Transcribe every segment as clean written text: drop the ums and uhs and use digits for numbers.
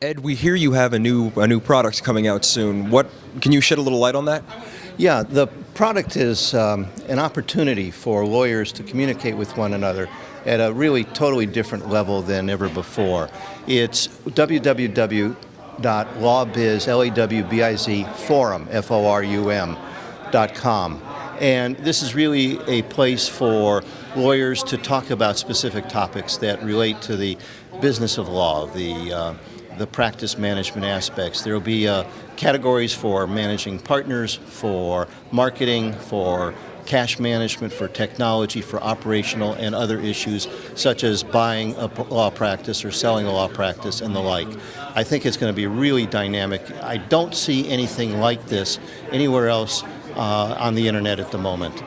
Ed, we hear you have a new product coming out soon. What can you shed a little light on that? Yeah, the product is an opportunity for lawyers to communicate with one another at a really totally different level than ever before. It's www.lawbiz, L-A-W-B-I-Z, forum, F-O-R-U-M.com. And this is really a place for lawyers to talk about specific topics that relate to the business of law, the practice management aspects. There will be categories for managing partners, for marketing, for cash management, for technology, for operational and other issues such as buying a law practice or selling a law practice and the like. I think it's going to be really dynamic. I don't see anything like this anywhere else on the internet at the moment.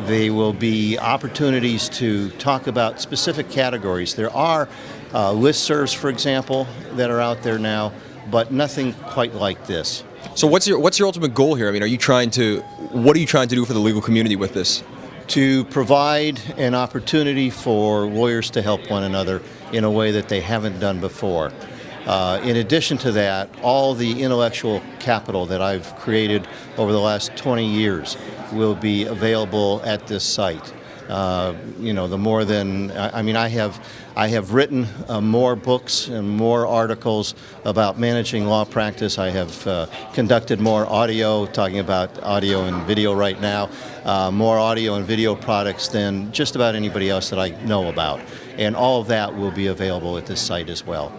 There will be opportunities to talk about specific categories. There are listservs, for example, that are out there now, but nothing quite like this. So what's your ultimate goal here? I mean, what are you trying to do for the legal community with this? To provide an opportunity for lawyers to help one another in a way that they haven't done before. In addition to that, all the intellectual capital that I've created over the last 20 years will be available at this site. I have written more books and more articles about managing law practice. I have conducted more audio, talking about audio and video right now, more audio and video products than just about anybody else that I know about. And all of that will be available at this site as well.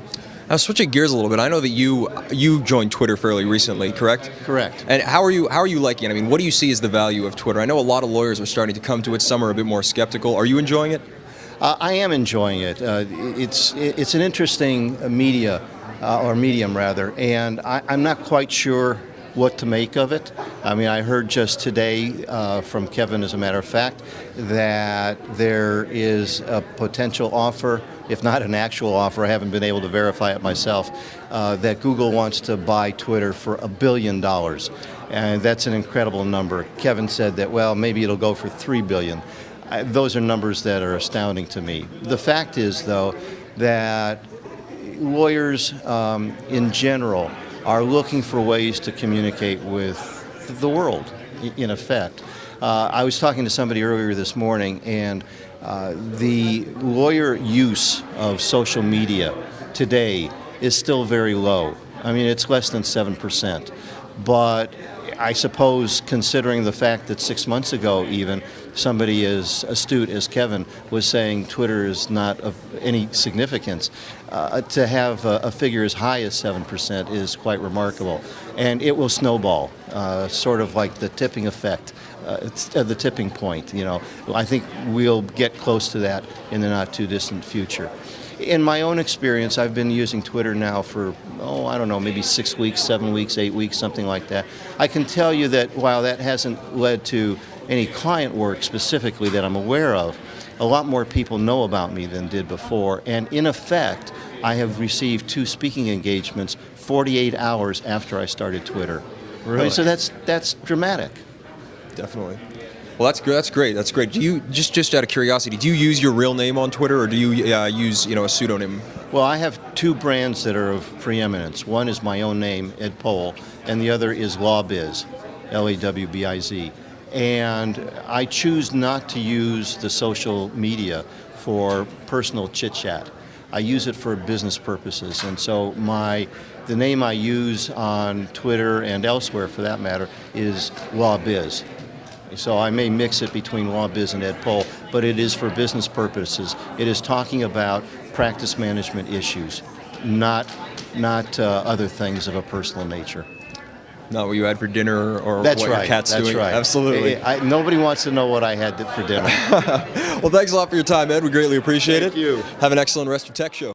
Now, switching gears a little bit, I know that you joined Twitter fairly recently, correct? Correct. And how are you liking it? I mean, what do you see as the value of Twitter? I know a lot of lawyers are starting to come to it. Some are a bit more skeptical. Are you enjoying it? I am enjoying it. It's an interesting media, or medium rather, and I'm not quite sure what to make of it. I mean, I heard just today from Kevin, as a matter of fact, that there is a potential offer, if not an actual offer, I haven't been able to verify it myself, that Google wants to buy Twitter for $1 billion. And that's an incredible number. Kevin said that, well, maybe it'll go for $3 billion. Those are numbers that are astounding to me. The fact is, though, that lawyers in general are looking for ways to communicate with the world, in effect. I was talking to somebody earlier this morning, and the lawyer use of social media today is still very low. I mean, it's less than 7%. But I suppose, considering the fact that 6 months ago even, somebody as astute as Kevin was saying Twitter is not of any significance, to have a figure as high as 7% is quite remarkable. And it will snowball, sort of like the tipping effect, the tipping point. You know, I think we'll get close to that in the not too distant future. In my own experience, I've been using Twitter now for, I don't know, maybe 6 weeks, 7 weeks, 8 weeks, something like that. I can tell you that while that hasn't led to any client work specifically that I'm aware of, a lot more people know about me than did before. And in effect, I have received 2 speaking engagements 48 hours after I started Twitter. Really? I mean, so that's dramatic. Definitely. Well, that's great. That's great. Do you just out of curiosity, do you use your real name on Twitter, or do you use a pseudonym? Well, I have 2 brands that are of preeminence. One is my own name, Ed Pohl, and the other is LawBiz, L-A-W-B-I-Z. And I choose not to use the social media for personal chit-chat. I use it for business purposes, and so the name I use on Twitter and elsewhere, for that matter, is LawBiz. So I may mix it between LawBiz and Ed Pohl, but it is for business purposes. It is talking about practice management issues, not other things of a personal nature. Not what you had for dinner or That's what right. your cat's That's doing? right. Absolutely. Nobody wants to know what I had for dinner. Well, thanks a lot for your time, Ed. We greatly appreciate it. Thank you. Have an excellent rest of TechShow.